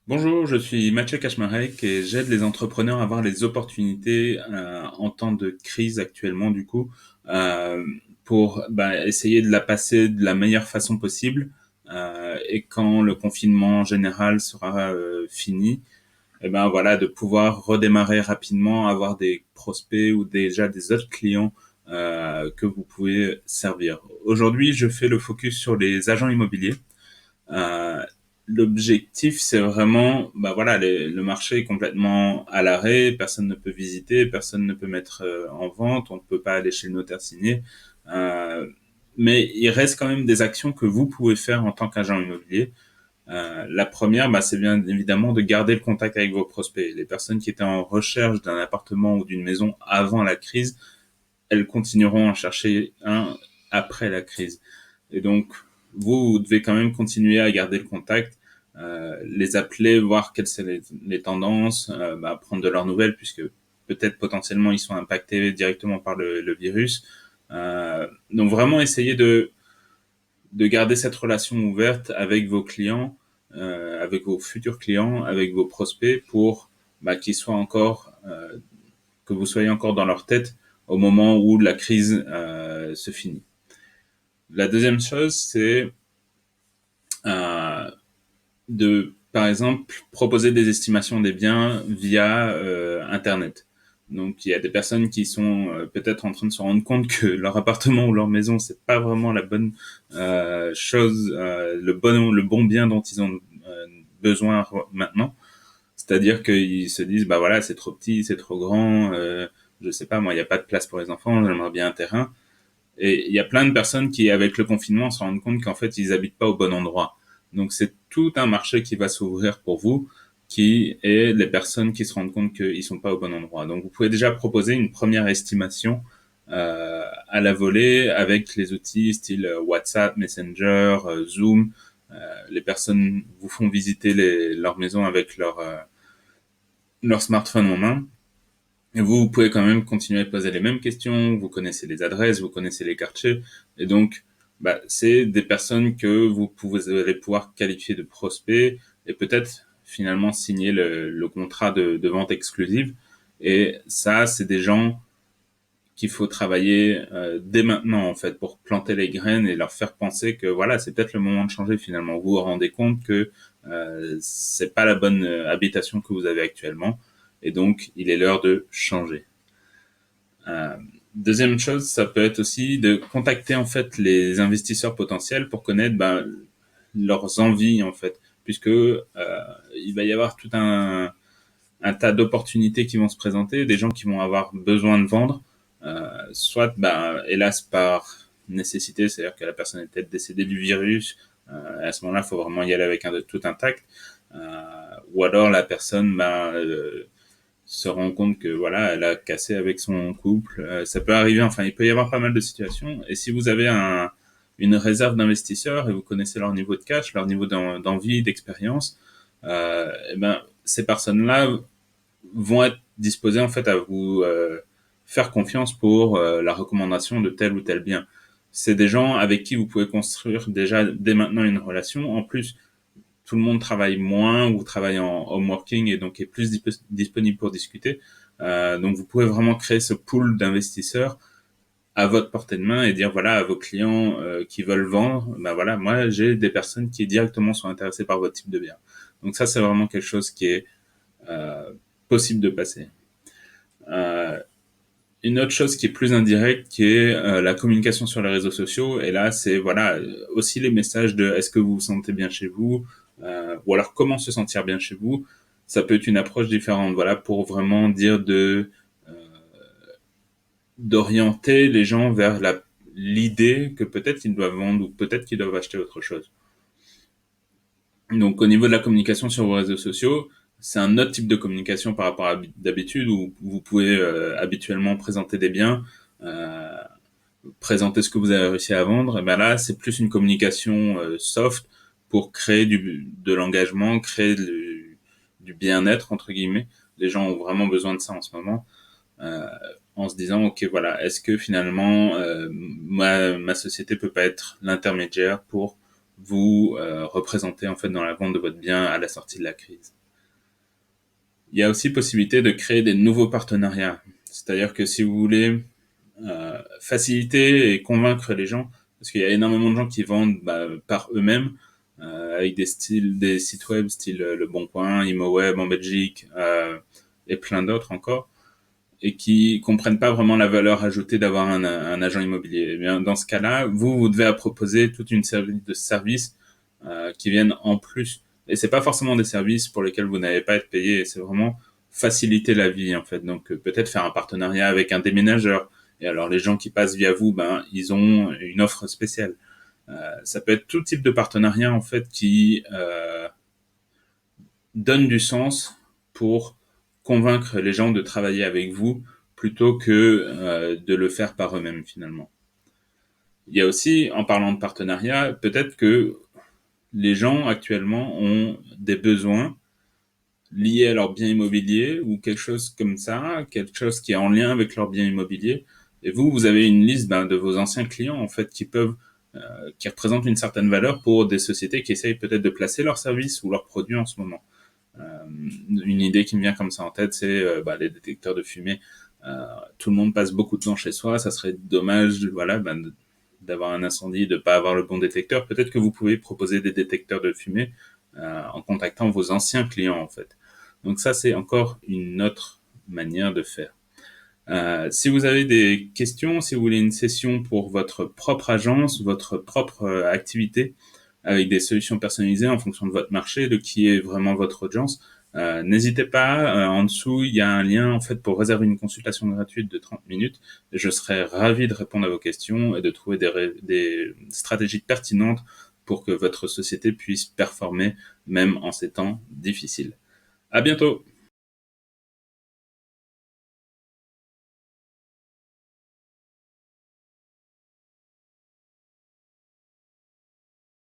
Bonjour, je suis Mathieu Kaczmarek et j'aide les entrepreneurs à voir les opportunités en temps de crise actuellement euh, pour essayer de la passer de la meilleure façon possible et quand le confinement général sera fini, et ben voilà de pouvoir redémarrer rapidement, avoir des prospects ou déjà des autres clients que vous pouvez servir. Aujourd'hui, je fais le focus sur les agents immobiliers. Euh, L'objectif, c'est vraiment, le marché est complètement à l'arrêt, personne ne peut visiter, personne ne peut mettre en vente, on ne peut pas aller chez le notaire signer. Euh, mais il reste quand même des actions que vous pouvez faire en tant qu'agent immobilier. La première, c'est bien évidemment de garder le contact avec vos prospects. Les personnes qui étaient en recherche d'un appartement ou d'une maison avant la crise, elles continueront à en chercher un après la crise. Et donc, vous devez quand même continuer à garder le contact, les appeler, voir quelles sont les tendances, prendre de leurs nouvelles, puisque peut-être potentiellement ils sont impactés directement par le virus. Donc vraiment essayer de garder cette relation ouverte avec vos clients, avec vos futurs clients, avec vos prospects, pour qu'ils soient encore, que vous soyez encore dans leur tête au moment où la crise se finit. La deuxième chose, c'est euh, de, par exemple, proposer des estimations des biens via Internet. Donc, il y a des personnes qui sont peut-être en train de se rendre compte que leur appartement ou leur maison, c'est pas vraiment la bonne chose, le bon bien dont ils ont besoin maintenant. C'est-à-dire qu'ils se disent, bah voilà, c'est trop petit, c'est trop grand, je sais pas, moi, il n'y a pas de place pour les enfants, j'aimerais bien un terrain. Et il y a plein de personnes qui, avec le confinement, se rendent compte qu'en fait, ils habitent pas au bon endroit. Donc, c'est tout un marché qui va s'ouvrir pour vous, qui est les personnes qui se rendent compte qu'ils sont pas au bon endroit. Donc, vous pouvez déjà proposer une première estimation à la volée avec les outils style WhatsApp, Messenger, Zoom. Les personnes vous font visiter leur maison avec leur smartphone en main. Et vous pouvez quand même continuer à poser les mêmes questions, vous connaissez les adresses, vous connaissez les quartiers, et donc c'est des personnes que vous allez pouvoir qualifier de prospects et peut-être finalement signer le contrat de vente exclusive. Et ça, c'est des gens qu'il faut travailler dès maintenant en fait pour planter les graines et leur faire penser que voilà, c'est peut-être le moment de changer finalement. Vous vous rendez compte que c'est pas la bonne habitation que vous avez actuellement et donc il est l'heure de changer. Euh, Deuxième chose, ça peut être aussi de contacter en fait les investisseurs potentiels pour connaître leurs envies en fait, puisque il va y avoir tout un tas d'opportunités qui vont se présenter, des gens qui vont avoir besoin de vendre, soit hélas par nécessité, c'est-à-dire que la personne est peut-être décédée du virus, à ce moment-là, il faut vraiment y aller avec tout intact, ou alors la personne se rend compte que voilà, elle a cassé avec son couple. Ça peut arriver, enfin, il peut y avoir pas mal de situations. Et si vous avez une réserve d'investisseurs et vous connaissez leur niveau de cash, leur niveau d'envie, d'expérience, ces personnes-là vont être disposées en fait à vous faire confiance pour la recommandation de tel ou tel bien. C'est des gens avec qui vous pouvez construire déjà dès maintenant une relation. En plus, tout le monde travaille moins ou travaille en home working et donc est plus disponible pour discuter. Donc vous pouvez vraiment créer ce pool d'investisseurs à votre portée de main et dire voilà à vos clients qui veulent vendre, voilà, moi j'ai des personnes qui directement sont intéressées par votre type de bien. Donc ça c'est vraiment quelque chose qui est euh, possible de passer. Euh, une autre chose qui est plus indirecte, qui est la communication sur les réseaux sociaux. Et là, c'est voilà aussi les messages de est-ce que vous vous sentez bien chez vous, ou alors comment se sentir bien chez vous. Ça peut être une approche différente. Voilà pour vraiment dire euh, d'orienter les gens vers l'idée que peut-être ils doivent vendre ou peut-être qu'ils doivent acheter autre chose. Donc au niveau de la communication sur vos réseaux sociaux, c'est un autre type de communication par rapport à d'habitude où vous pouvez habituellement présenter des biens, euh, présenter ce que vous avez réussi à vendre. Et ben là, c'est plus une communication soft pour créer de l'engagement, créer du bien-être entre guillemets. Les gens ont vraiment besoin de ça en ce moment. Euh, En se disant ok voilà, est-ce que finalement ma société peut pas être l'intermédiaire pour vous représenter en fait dans la vente de votre bien à la sortie de la crise. Il y a aussi possibilité de créer des nouveaux partenariats. C'est-à-dire que si vous voulez faciliter et convaincre les gens, parce qu'il y a énormément de gens qui vendent par eux-mêmes, avec des sites web style Le Bon Coin, ImoWeb en Belgique, et plein d'autres encore, et qui comprennent pas vraiment la valeur ajoutée d'avoir un agent immobilier. Eh bien, dans ce cas-là, vous devez proposer toute une série de services qui viennent en plus. Et c'est pas forcément des services pour lesquels vous n'allez pas être payé, c'est vraiment faciliter la vie en fait. Donc peut-être faire un partenariat avec un déménageur. Et alors les gens qui passent via vous, ils ont une offre spéciale. Ça peut être tout type de partenariat en fait qui donne du sens pour convaincre les gens de travailler avec vous plutôt que de le faire par eux-mêmes finalement. Il y a aussi, en parlant de partenariat, peut-être que les gens actuellement ont des besoins liés à leur bien immobilier ou quelque chose comme ça, quelque chose qui est en lien avec leur bien immobilier. Et vous avez une liste de vos anciens clients en fait qui représentent une certaine valeur pour des sociétés qui essayent peut-être de placer leurs services ou leurs produits en ce moment. Une idée qui me vient comme ça en tête, c'est les détecteurs de fumée. Tout le monde passe beaucoup de temps chez soi, ça serait dommage, d'avoir un incendie, de pas avoir le bon détecteur. Peut-être que vous pouvez proposer des détecteurs de fumée en contactant vos anciens clients en fait. Donc ça, c'est encore une autre manière de faire. Si vous avez des questions, si vous voulez une session pour votre propre agence, votre propre activité, avec des solutions personnalisées en fonction de votre marché, de qui est vraiment votre audience, n'hésitez pas. En dessous, il y a un lien en fait pour réserver une consultation gratuite de 30 minutes. Je serai ravi de répondre à vos questions et de trouver des stratégies pertinentes pour que votre société puisse performer même en ces temps difficiles. À bientôt!